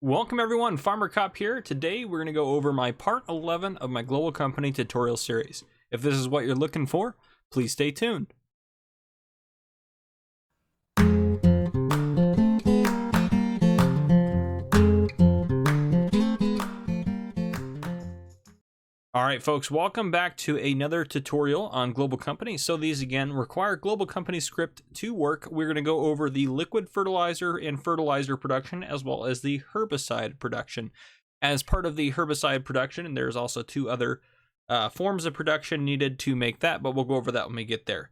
Welcome everyone, Farmer Cop here. Today we're going to go over my part 11 of my Global Company tutorial series. If this is what you're looking for, please stay tuned. Alright folks, welcome back to another tutorial on Global Company. So these again require Global Company script to work. We're going to go over the liquid fertilizer and fertilizer production as well as the herbicide production. As part of the herbicide production, and there's also two other forms of production needed to make that, but we'll go over that when we get there.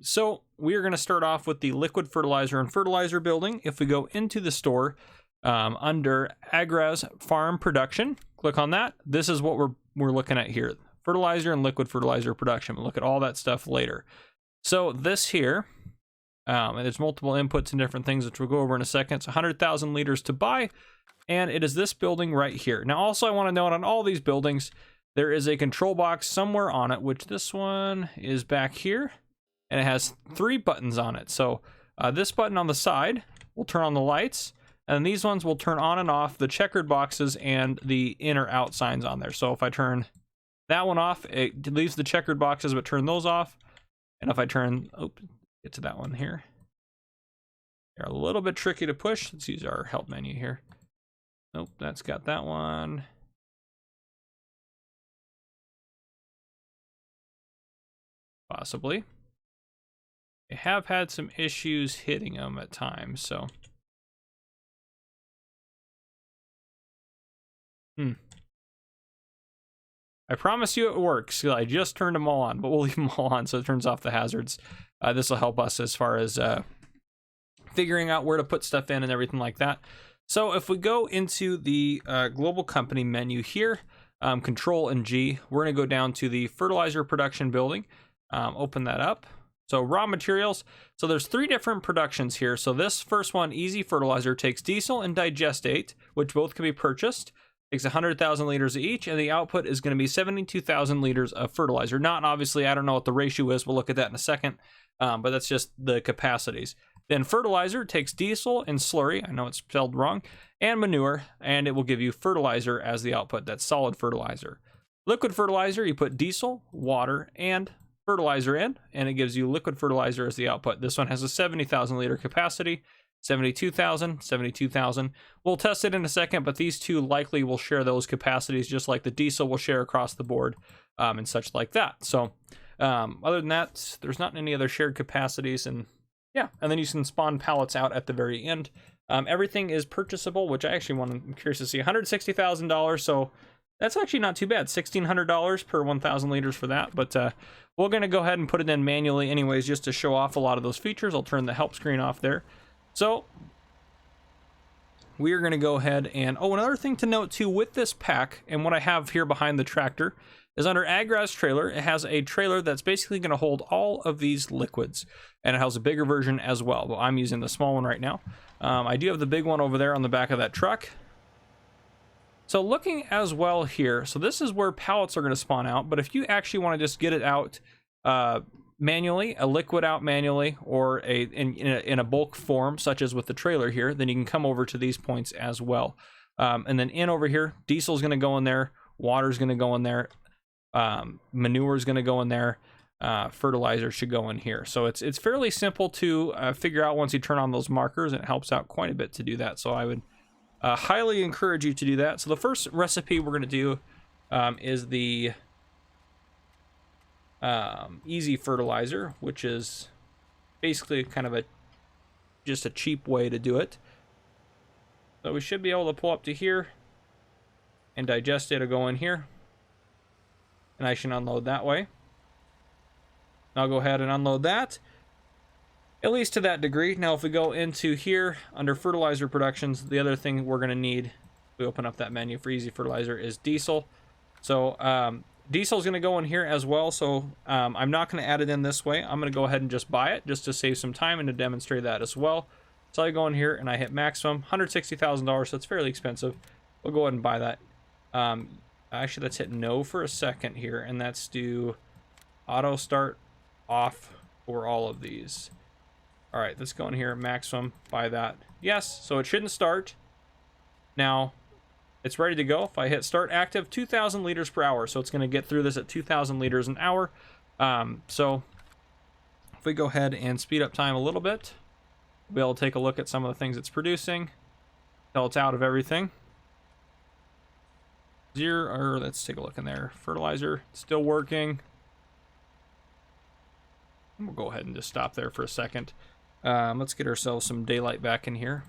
So we are going to start off with the liquid fertilizer and fertilizer building. If we go into the store under Agraz Farm Production, click on that. This is what we're looking at here, fertilizer and liquid fertilizer production. We'll look at all that stuff later. So this here, and there's multiple inputs and different things, which we'll go over in a second. It's 100,000 liters to buy, and it is this building right here. Now, also I want to note on all these buildings, there is a control box somewhere on it, which this one is back here, and it has 3 buttons on it. So this button on the side will turn on the lights, and these ones will turn on and off the checkered boxes and the in or out signs on there. So if I turn that one off, it leaves the checkered boxes, but turn those off. And if I turn, get to that one here. They're a little bit tricky to push. Let's use our help menu here. Nope, that's got that one. Possibly. I have had some issues hitting them at times, so. I promise you it works. I just turned them all on, but we'll leave them all on so it turns off the hazards. This will help us as far as figuring out where to put stuff in and everything like that. So if we go into the Global Company menu here, Control and G, we're going to go down to the Fertilizer Production building. Open that up. So raw materials. So there's 3 different productions here. So this first one, Easy Fertilizer, takes diesel and digestate, which both can be purchased. Takes 100,000 liters each, and the output is going to be 72,000 liters of fertilizer. Not obviously, I don't know what the ratio is. We'll look at that in a second, but that's just the capacities. Then fertilizer takes diesel and slurry, I know it's spelled wrong, and manure, and it will give you fertilizer as the output. That's solid fertilizer. Liquid fertilizer, you put diesel, water, and fertilizer in, and it gives you liquid fertilizer as the output. This one has a 70,000 liter capacity. 72,000, 72,000. We'll test it in a second, but these two likely will share those capacities just like the diesel will share across the board and such like that. So other than that, there's not any other shared capacities, and yeah, and then you can spawn pallets out at the very end. Everything is purchasable, which I actually I'm curious to see. $160,000, so that's actually not too bad. $1,600 per 1,000 liters for that, but we're going to go ahead and put it in manually anyways just to show off a lot of those features. I'll turn the help screen off there. So we are going to go ahead and, another thing to note too with this pack, and what I have here behind the tractor, is under Agraz trailer, it has a trailer that's basically going to hold all of these liquids, and it has a bigger version as well. Well, I'm using the small one right now. I do have the big one over there on the back of that truck. So looking as well here, so this is where pallets are going to spawn out, but if you actually want to just get it out manually, a liquid out manually, or in a bulk form such as with the trailer here, then you can come over to these points as well. And then in over here, diesel is going to go in there, water is going to go in there, manure is going to go in there, fertilizer should go in here. So it's fairly simple to figure out once you turn on those markers, and it helps out quite a bit to do that. So I would highly encourage you to do that. So the first recipe we're going to do is the Easy Fertilizer, which is basically kind of just a cheap way to do it. So we should be able to pull up to here, and digestate will go in here, and I should unload that way. I'll go ahead and unload that, at least to that degree. Now if we go into here under Fertilizer Productions, the other thing we're going to need, we open up that menu for Easy Fertilizer, is diesel. So diesel is going to go in here as well, so I'm not going to add it in this way. I'm going to go ahead and just buy it just to save some time and to demonstrate that as well. So I go in here and I hit maximum, $160,000, so it's fairly expensive. We'll go ahead and buy that. Actually, let's hit no for a second here, and let's do auto start off for all of these. All right, let's go in here, maximum, buy that. Yes, so it shouldn't start. Now, it's ready to go. If I hit start active, 2,000 liters per hour. So it's going to get through this at 2,000 liters an hour. So if we go ahead and speed up time a little bit, we'll be able to take a look at some of the things it's producing until it's out of everything. Let's take a look in there. Fertilizer, still working. We'll go ahead and just stop there for a second. Let's get ourselves some daylight back in here.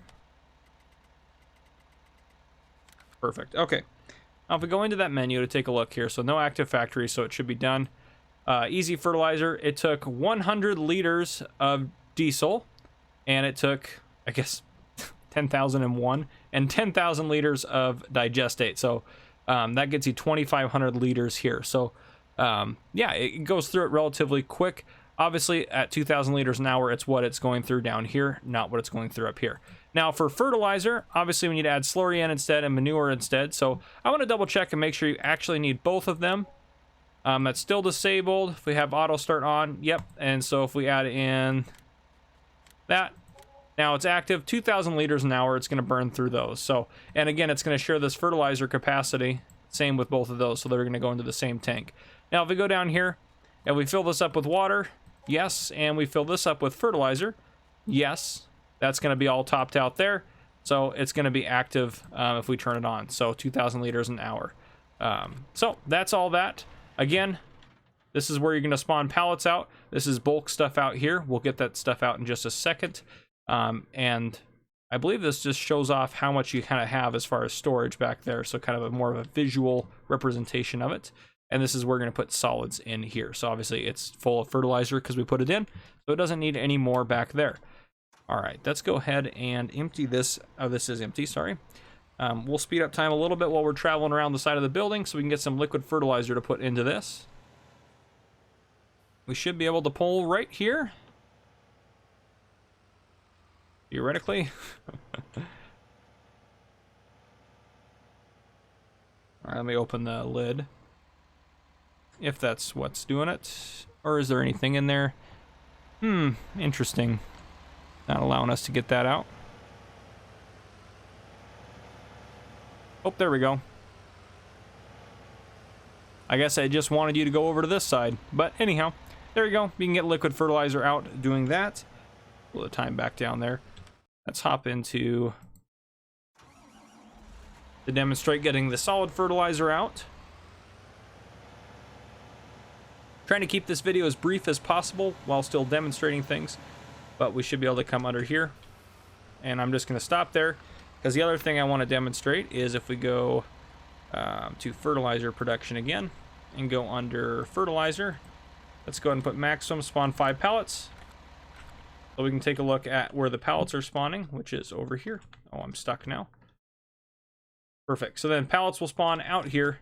Perfect. Okay. Now if we go into that menu to take a look here, so no active factory, so it should be done. Easy fertilizer. It took 100 liters of diesel, and it took, I guess, 10,001 and 10,000 liters of digestate. So that gets you 2,500 liters here. So yeah, it goes through it relatively quick. Obviously, at 2,000 liters an hour, it's what it's going through down here, not what it's going through up here. Now, for fertilizer, obviously, we need to add slurry in instead and manure instead. So I want to double check and make sure you actually need both of them. That's still disabled. If we have auto start on, yep. And so if we add in that, now it's active, 2,000 liters an hour. It's going to burn through those. So, and again, it's going to share this fertilizer capacity. Same with both of those. So they're going to go into the same tank. Now, if we go down here and we fill this up with water, yes, and we fill this up with fertilizer, yes, that's going to be all topped out there. So it's going to be active if we turn it on. So 2,000 liters an hour. So that's all that. Again, this is where you're going to spawn pallets out. This is bulk stuff out here. We'll get that stuff out in just a second. And I believe this just shows off how much you kind of have as far as storage back there. So kind of more of a visual representation of it. And this is where we're going to put solids in here. So obviously it's full of fertilizer because we put it in. So it doesn't need any more back there. All right, let's go ahead and empty this. Oh, this is empty, sorry. We'll speed up time a little bit while we're traveling around the side of the building so we can get some liquid fertilizer to put into this. We should be able to pull right here. Theoretically. All right, let me open the lid. If that's what's doing it. Or is there anything in there? Interesting. Not allowing us to get that out. Oh, there we go. I guess I just wanted you to go over to this side. But anyhow, there you go. We can get liquid fertilizer out doing that. Pull the time back down there. Let's hop into to demonstrate getting the solid fertilizer out. Trying to keep this video as brief as possible while still demonstrating things, but we should be able to come under here, and I'm just going to stop there because the other thing I want to demonstrate is if we go to fertilizer production again and go under fertilizer, let's go ahead and put maximum spawn 5 pallets so we can take a look at where the pallets are spawning, which is over here. Oh, I'm stuck now. Perfect. So then pallets will spawn out here.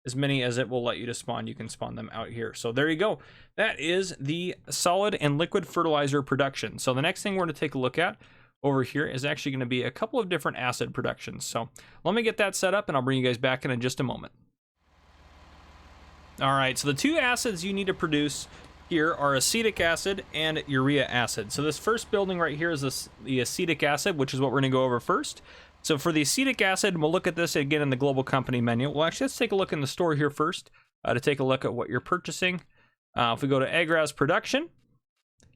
As many as it will let you to spawn, you can spawn them out here. So there you go. That is the solid and liquid fertilizer production. So the next thing we're going to take a look at over here is actually going to be a couple of different acid productions. So let me get that set up and I'll bring you guys back in just a moment. All right, so the two acids you need to produce here are acetic acid and urea acid. So this first building right here is the acetic acid, which is what we're going to go over first. So for the acetic acid, we'll look at this again in the global company menu. Well, actually, let's take a look in the store here first to take a look at what you're purchasing. If we go to Agraz production,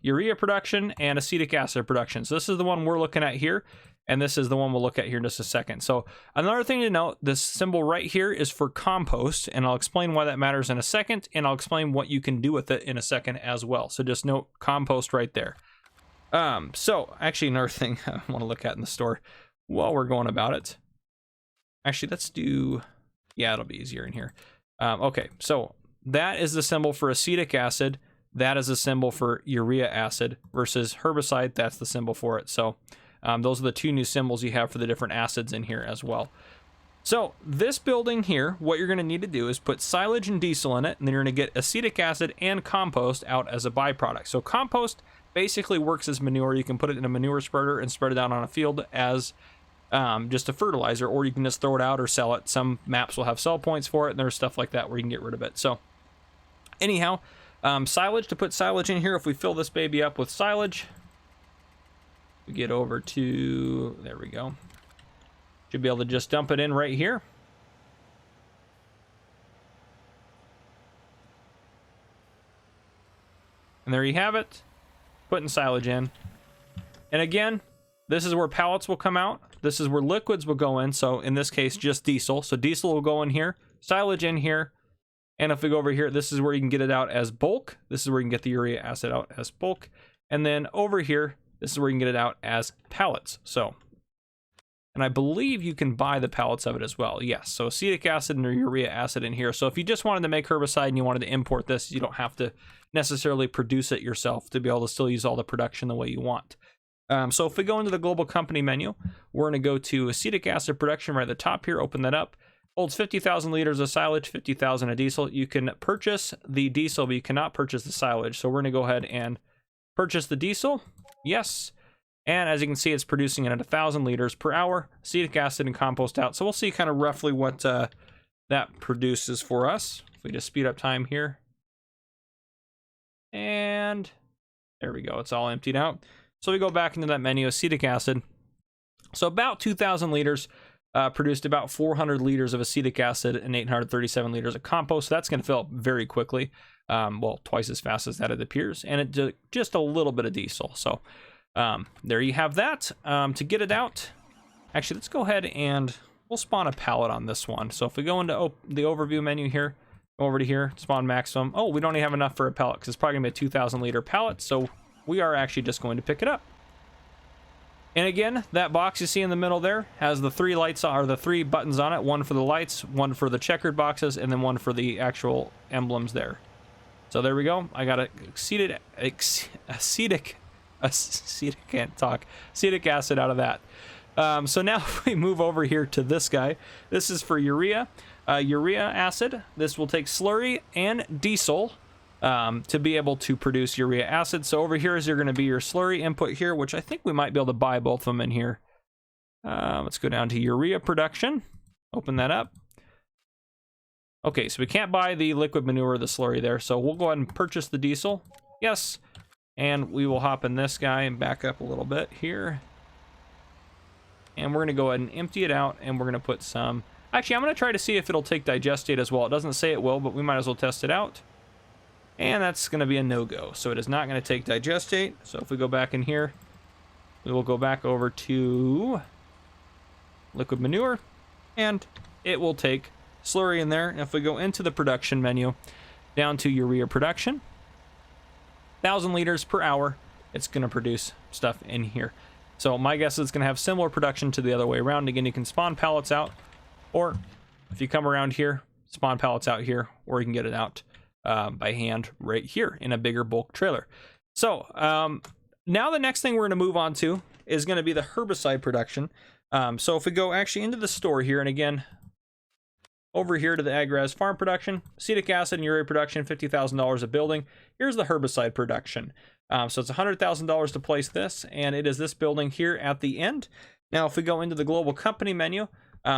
urea production, and acetic acid production. So this is the one we're looking at here, and this is the one we'll look at here in just a second. So another thing to note, this symbol right here is for compost, and I'll explain why that matters in a second, and I'll explain what you can do with it in a second as well. So just note compost right there. So actually another thing I want to look at in the store while we're going about it. Actually, let's do, yeah, it'll be easier in here. Okay, so that is the symbol for acetic acid. That is the symbol for urea acid versus herbicide. That's the symbol for it. So those are the two new symbols you have for the different acids in here as well. So this building here, what you're going to need to do is put silage and diesel in it, and then you're going to get acetic acid and compost out as a byproduct. So compost basically works as manure. You can put it in a manure spreader and spread it out on a field as just a fertilizer, or you can just throw it out or sell it. Some maps will have sell points for it, and there's stuff like that where you can get rid of it. So anyhow, silage, to put silage in here, if we fill this baby up with silage, we get over to, there we go. Should be able to just dump it in right here. And there you have it. Putting silage in. And again, this is where pallets will come out. This is where liquids will go in. So in this case, just diesel. So diesel will go in here, silage in here. And if we go over here, this is where you can get it out as bulk. This is where you can get the urea acid out as bulk. And then over here, this is where you can get it out as pallets. So, and I believe you can buy the pallets of it as well. Yes, so acetic acid and urea acid in here. So if you just wanted to make herbicide and you wanted to import this, you don't have to necessarily produce it yourself to be able to still use all the production the way you want. So if we go into the global company menu, we're going to go to acetic acid production right at the top here, open that up. Holds 50,000 liters of silage, 50,000 of diesel. You can purchase the diesel, but you cannot purchase the silage. So we're going to go ahead and purchase the diesel. Yes. And as you can see, it's producing it at 1,000 liters per hour. Acetic acid and compost out. So we'll see kind of roughly what that produces for us. If we just speed up time here. And there we go. It's all emptied out. So we go back into that menu, acetic acid. So about 2,000 liters. Produced about 400 liters of acetic acid and 837 liters of compost. So that's going to fill up very quickly. Well, twice as fast as that it appears. And it just a little bit of diesel. So there you have that. To get it out, actually, let's go ahead and we'll spawn a pallet on this one. So if we go into the overview menu here, go over to here, spawn maximum. Oh, we don't even have enough for a pallet because it's probably going to be a 2,000 liter pallet. So we are actually just going to pick it up. And again, that box you see in the middle there has the 3 lights or the 3 buttons on it. One for the lights, one for the checkered boxes, and then one for the actual emblems there. So there we go. I got acetic acid out of that. So now if we move over here to this guy, this is for urea. Urea acid. This will take slurry and diesel to be able to produce urea acid. So over here is going to be your slurry input here, which I think we might be able to buy both of them in here. Let's go down to urea production. Open that up. Okay, so we can't buy the liquid manure or the slurry there. So we'll go ahead and purchase the diesel. Yes. And we will hop in this guy and back up a little bit here. And we're going to go ahead and empty it out. And we're going to put some... Actually, I'm going to try to see if it'll take digestate as well. It doesn't say it will, but we might as well test it out. And that's going to be a no-go. So it is not going to take digestate. So if we go back in here, we will go back over to liquid manure. And it will take slurry in there. And if we go into the production menu, down to urea production, 1,000 liters per hour, it's going to produce stuff in here. So my guess is it's going to have similar production to the other way around. Again, you can spawn pallets out. Or if you come around here, spawn pallets out here. Or you can get it out by hand right here in a bigger bulk trailer. So now the next thing we're going to move on to is going to be the herbicide production. So if we go actually into the store here, and again, over here to the AgRez farm production, acetic acid and urea production, $50,000 a building. Here's the herbicide production. So it's $100,000 to place this, and it is this building here at the end. Now, if we go into the global company menu,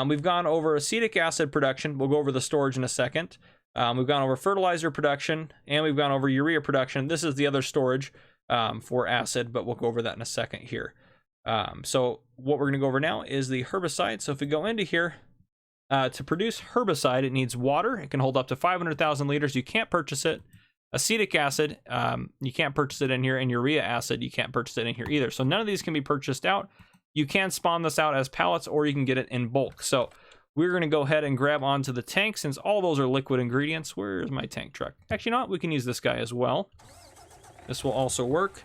we've gone over acetic acid production. We'll go over the storage in a second. We've gone over fertilizer production, and we've gone over urea production. This is the other storage for acid, but we'll go over that in a second here. So what we're going to go over now is the herbicide. So if we go into here, to produce herbicide, it needs water. It can hold up to 500,000 liters. You can't purchase it. Acetic acid, you can't purchase it in here, and urea acid, you can't purchase it in here either. So none of these can be purchased out. You can spawn this out as pallets, or you can get it in bulk. So we're going to go ahead and grab onto the tank, since all those are liquid ingredients. Where's my tank truck? Actually, you know what? We can use this guy as well. This will also work.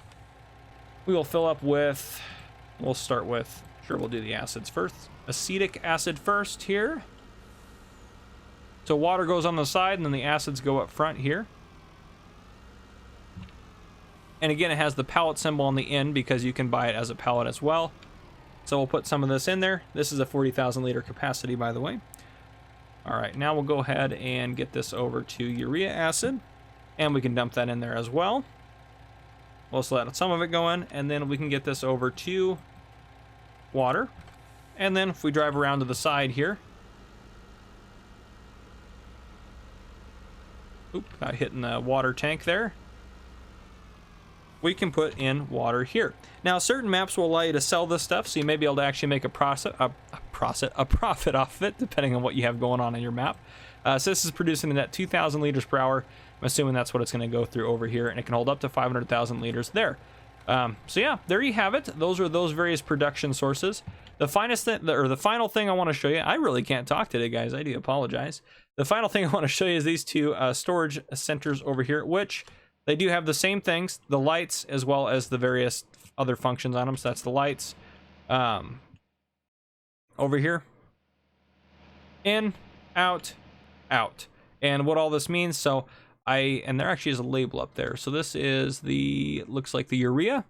We will fill up with, we'll start with, sure, we'll do the acids first. Acetic acid first here. So water goes on the side, and then the acids go up front here. And again, it has the pallet symbol on the end because you can buy it as a pallet as well. So we'll put some of this in there. This is a 40,000 liter capacity, by the way. All right, now we'll go ahead and get this over to urea acid, and we can dump that in there as well. We'll just let some of it go in, and then we can get this over to water. And then if we drive around to the side here, got hit in the water tank there. We can put in water here. Now, certain maps will allow you to sell this stuff, so you may be able to actually make a profit off of it, depending on what you have going on in your map. So this is producing a net 2,000 liters per hour. I'm assuming that's what it's going to go through over here, and it can hold up to 500,000 liters there. So yeah, there you have it. Those are those various production sources. The final thing I want to show you, I really can't talk today, guys. I do apologize. The final thing I want to show you is these two storage centers over here, which they do have the same things, the lights as well as the various other functions on them. So that's the lights over here. In, out, out. And what all this means, so and there actually is a label up there. So this is looks like the Urea,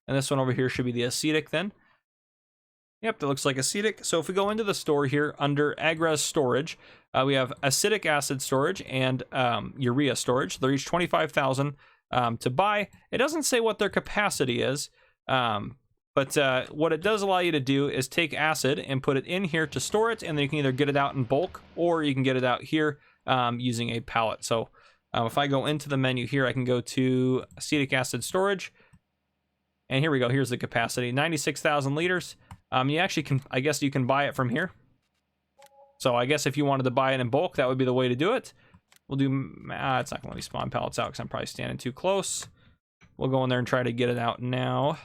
and this one over here should be the Acetic then. Yep, that looks like Acetic. So if we go into the store here under Agres storage, we have acetic acid storage and Urea storage. They're each 25,000 to buy. It doesn't say what their capacity is, but what it does allow you to do is take acid and put it in here to store it, and then you can either get it out in bulk or you can get it out here using a pallet. So if I go into the menu here, I can go to acetic acid storage, and here we go. Here's the capacity, 96,000 liters. You actually can, I guess you can buy it from here. So I guess if you wanted to buy it in bulk, that would be the way to do it. We'll do, it's not gonna let me spawn pallets out because I'm probably standing too close. We'll go in there and try to get it out now.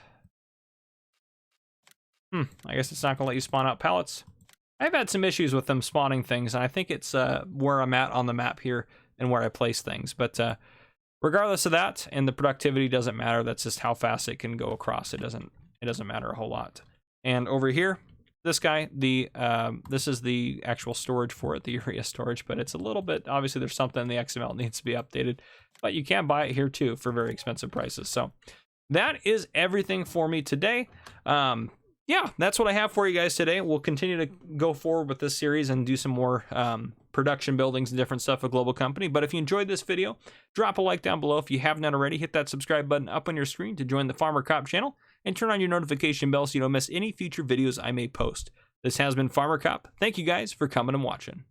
I guess it's not gonna let you spawn out pallets. I've had some issues with them spawning things, and I think it's where I'm at on the map here and where I place things. But regardless of that, and the productivity doesn't matter. That's just how fast it can go across. It doesn't matter a whole lot. And over here, this guy, this is the actual storage for it, the Urea storage, but it's a little bit, obviously there's something in the XML that needs to be updated, but you can buy it here too for very expensive prices. So that is everything for me today. Yeah, that's what I have for you guys today. We'll continue to go forward with this series and do some more production buildings and different stuff with Global Company. But if you enjoyed this video, drop a like down below. If you haven't done already, hit that subscribe button up on your screen to join the Farmer Cop channel and turn on your notification bell so you don't miss any future videos I may post. This has been Farmer Cop. Thank you guys for coming and watching.